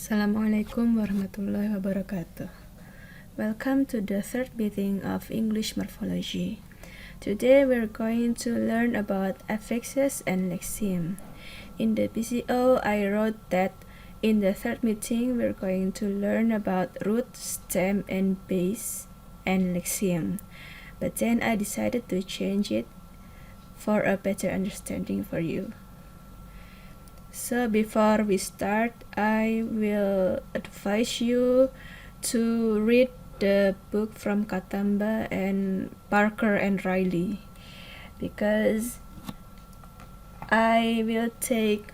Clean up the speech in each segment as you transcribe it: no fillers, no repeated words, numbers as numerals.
Assalamualaikum warahmatullahi wabarakatuh. Welcome to the third meeting of English Morphology. Today we're going to learn about affixes and lexeme. In the PCO, I wrote that in the third meeting we're going to learn about root, stem, and base, and lexeme. But then I decided to change it for a better understanding for you. So before we start, I will advise you to read the book from Katamba and Parker and Riley, because I will take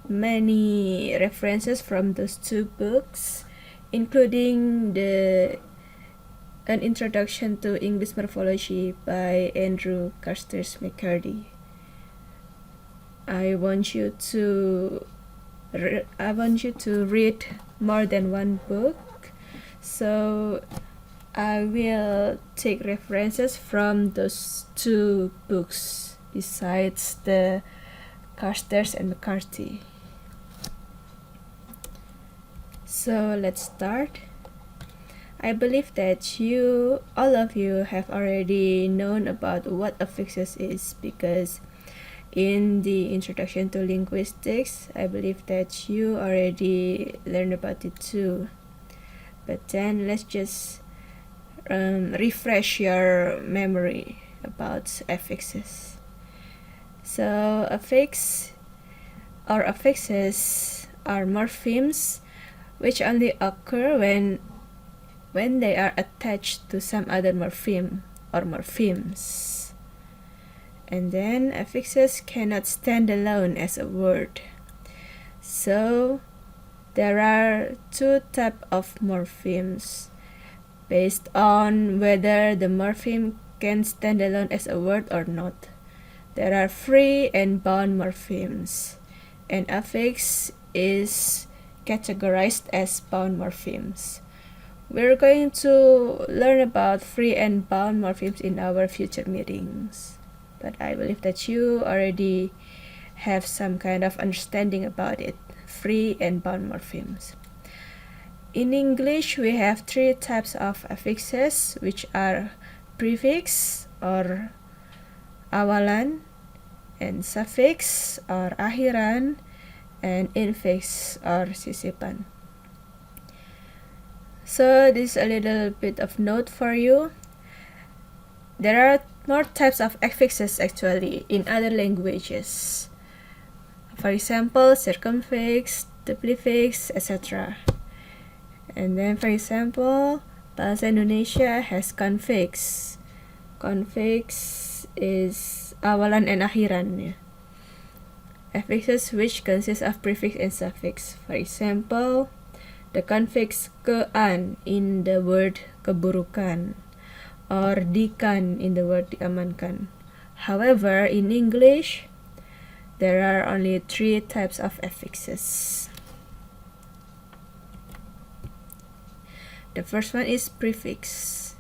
many references from those two books, including an introduction to English morphology by Andrew Carstairs McCurdy. I want you to read more than one book, so I will take references from those two books besides the Carstairs and McCarthy. So let's start. I believe that all of you have already known about what affixes is, because in the introduction to linguistics, I believe that you already learned about it too. But then let's just refresh your memory about affixes. So affixes are morphemes which only occur when they are attached to some other morpheme or morphemes. And then affixes cannot stand alone as a word. So there are two types of morphemes based on whether the morpheme can stand alone as a word or not. There are free and bound morphemes, and affix is categorized as bound morphemes. We're going to learn about free and bound morphemes in our future meetings, but I believe that you already have some kind of understanding about it, free and bound morphemes. In English, we have three types of affixes, which are prefix or awalan, and suffix or akhiran, and infix or sisipan. So this is a little bit of note for you. There are more types of affixes actually in other languages. For example, circumfix, duplifix, etc. And then for example, bahasa Indonesia has confix. Confix is awalan and akhiran. Affixes which consist of prefix and suffix. For example, the confix ke-an in the word keburukan, or dikan in the word diamankan. However, in English, there are only three types of affixes. The first one is prefix.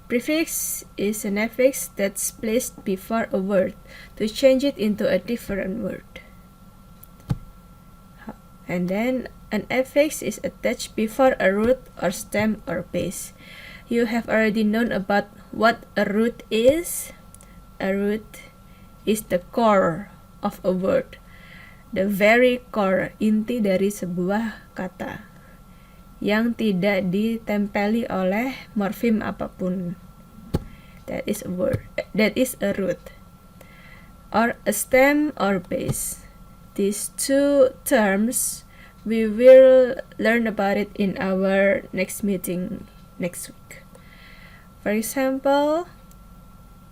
Prefix is an affix that's placed before a word to change it into a different word. And then an affix is attached before a root or stem or base. You have already known about what a root is. A root is the core of a word, the very core, inti dari sebuah kata yang tidak ditempeli oleh morfem apapun. That is a word. That is a root, or a stem or base. These two terms, we will learn about it in our next meeting next week. For example,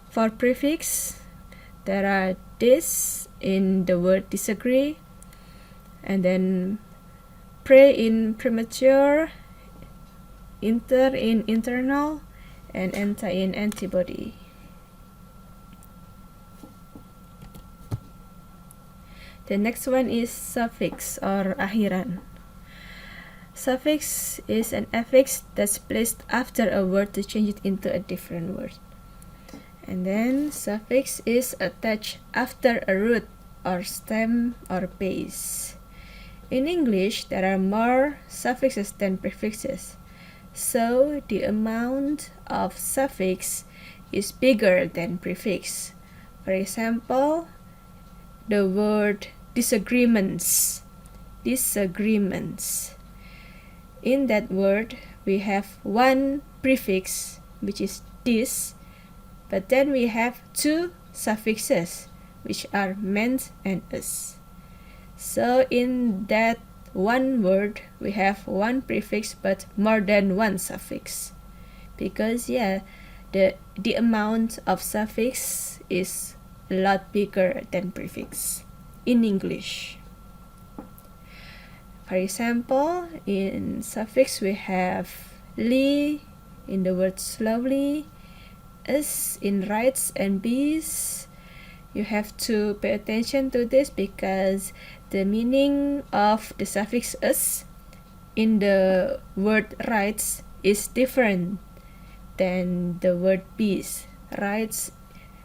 for prefix, there are dis in the word disagree, and then pre in premature, inter in internal, and anti in antibody. The next one is suffix or akhiran. Suffix is an affix that's placed after a word to change it into a different word. And then suffix is attached after a root or stem or base. In English, there are more suffixes than prefixes, so the amount of suffix is bigger than prefix. For example, the word disagreements. Disagreements. In that word, we have one prefix, which is dis, but then we have two suffixes, which are meant and us. So in that one word, we have one prefix but more than one suffix. Because the amount of suffix is a lot bigger than prefix in English. For example, in suffix we have li in the word slowly, s in rights and bees. You have to pay attention to this because the meaning of the suffix s in the word rights is different than the word bees. Rights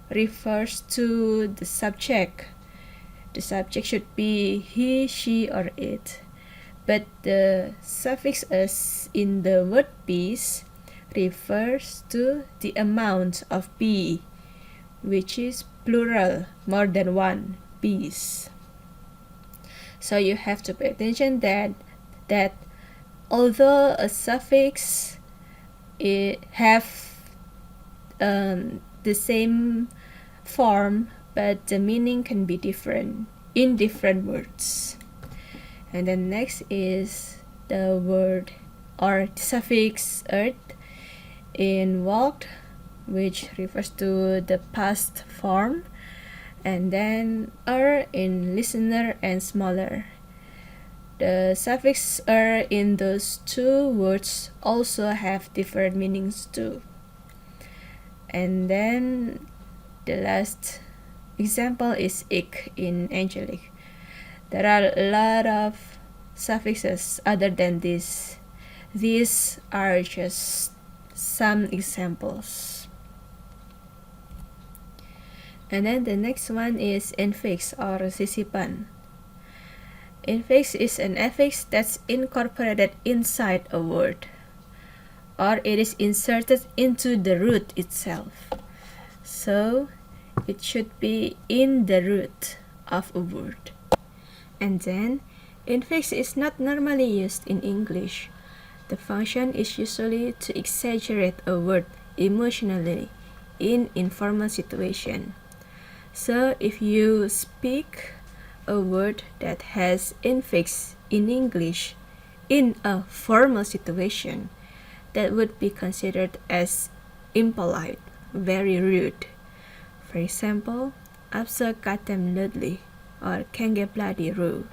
refers to the subject. The subject should be he, she, or it. But the suffix s in the word bees refers to the amount of bee, which is plural, more than one bees. So you have to pay attention that although a suffix have the same form, but the meaning can be different in different words. And then next is the word or the suffix earth in walked, which refers to the past form, and then in listener and smaller. The suffix in those two words also have different meanings too. And then the last example is ik in angelic. There are a lot of suffixes other than this. These are just some examples. And then the next one is infix or sisipan. Infix is an affix that's incorporated inside a word, or it is inserted into the root itself. So it should be in the root of a word. And then infix is not normally used in English. The function is usually to exaggerate a word emotionally in informal situation. So if you speak a word that has infix in English in a formal situation, that would be considered as impolite, very rude. For example, absa katem ludli or kenge bloody rude.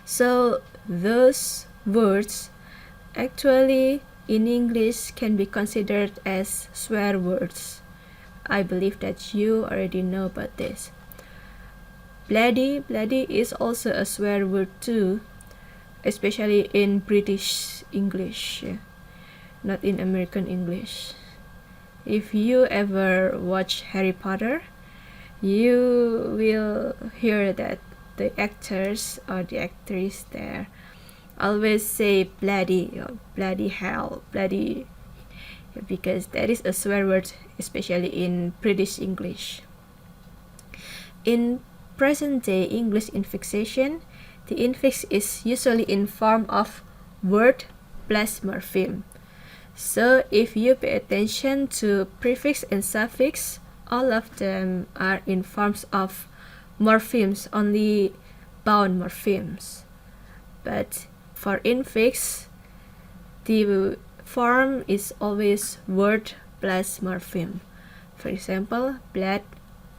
So those words actually in English can be considered as swear words. I believe that you already know about this. Bloody is also a swear word too, especially in British English, not in American English. If you ever watch Harry Potter, you will hear that the actors or the actress there always say bloody or bloody hell, bloody, because that is a swear word, especially in British English. In present-day English infixation, the infix is usually in form of word plus morpheme. So if you pay attention to prefix and suffix, all of them are in forms of morphemes, only bound morphemes. But for infix, the form is always word plus morpheme. For example, blood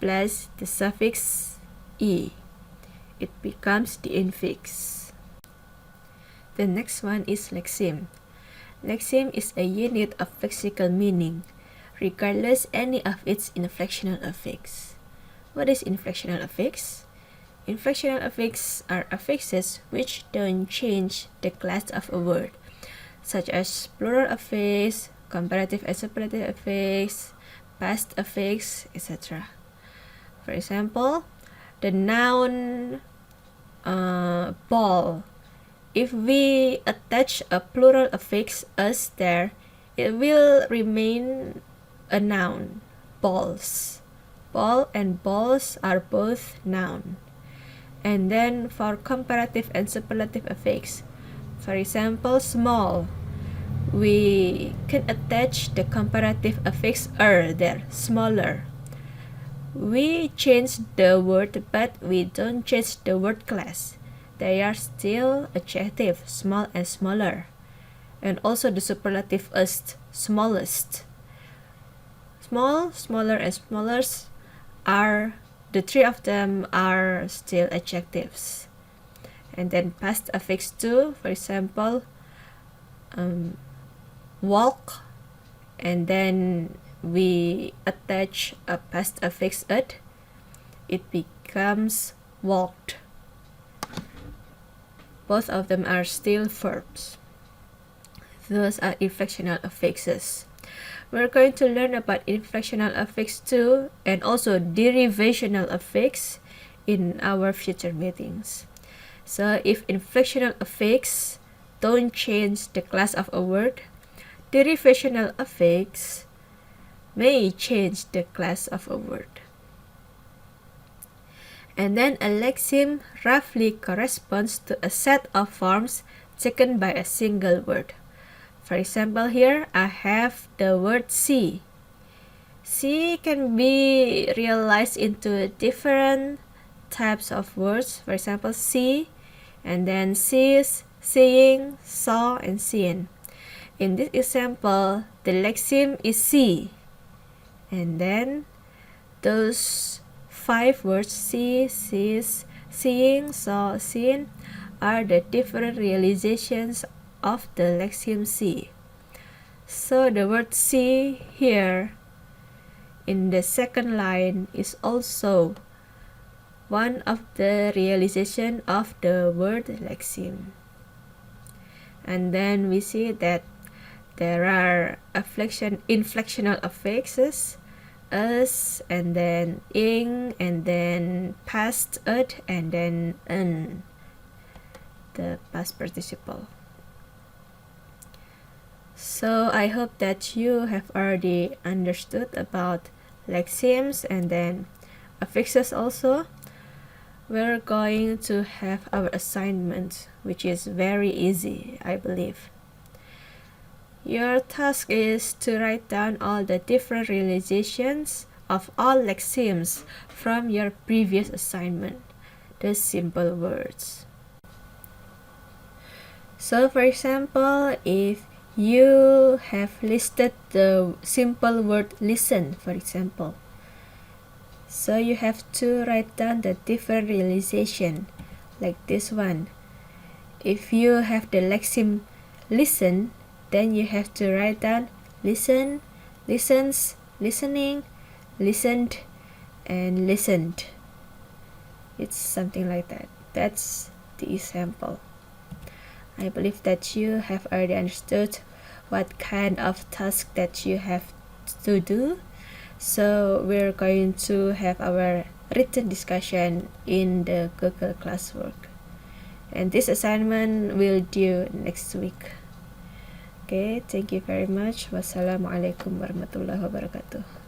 plus the suffix e. It becomes the infix. The next one is lexeme. Lexeme is a unit of lexical meaning, regardless any of its inflectional affix. What is inflectional affix? Inflectional affix are affixes which don't change the class of a word, such as plural affix, comparative and superlative affix, past affix, etc. For example, the noun ball. If we attach a plural affix "us" there, it will remain a noun, balls. Ball and balls are both noun. And then for comparative and superlative affix, for example, small, we can attach the comparative affix there, smaller. We change the word, but we don't change the word class. They are still adjective, small and smaller. And also the superlative "est," smallest. Small, smaller, and smallest are, the three of them are still adjectives. And then past affix too, for example, walk, and then we attach a past affix "ed," it becomes walked. Both of them are still verbs. Those are inflectional affixes. We're going to learn about inflectional affix too, and also derivational affix in our future meetings. So if inflectional affix don't change the class of a word, derivational affix may change the class of a word. And then a lexeme roughly corresponds to a set of forms taken by a single word. For example, here I have the word see. See can be realized into different types of words. For example, see, and then sees, seeing, saw, and seen. In this example, the lexeme is see. And then those 5 words, see, sees, seeing, saw, seen, are the different realizations of the lexeme see. So the word see here in the second line is also one of the realization of the word lexeme. And then we see that there are inflectional affixes, us, and then ing, and then past "ed," and then "n," the past participle. So I hope that you have already understood about lexemes and then affixes also. We're going to have our assignment, which is very easy, I believe. Your task is to write down all the different realizations of all lexemes from your previous assignment, the simple words. So for example, if you have listed the simple word listen, for example, so you have to write down the different realization, like this one. If you have the lexeme listen, then you have to write down listen, listens, listening, listened, and listened. It's something like that. That's the example. I believe that you have already understood what kind of task that you have to do. So we're going to have our written discussion in the Google Classwork. And this assignment will due next week. Okay, thank you very much. Wassalamualaikum warahmatullahi wabarakatuh.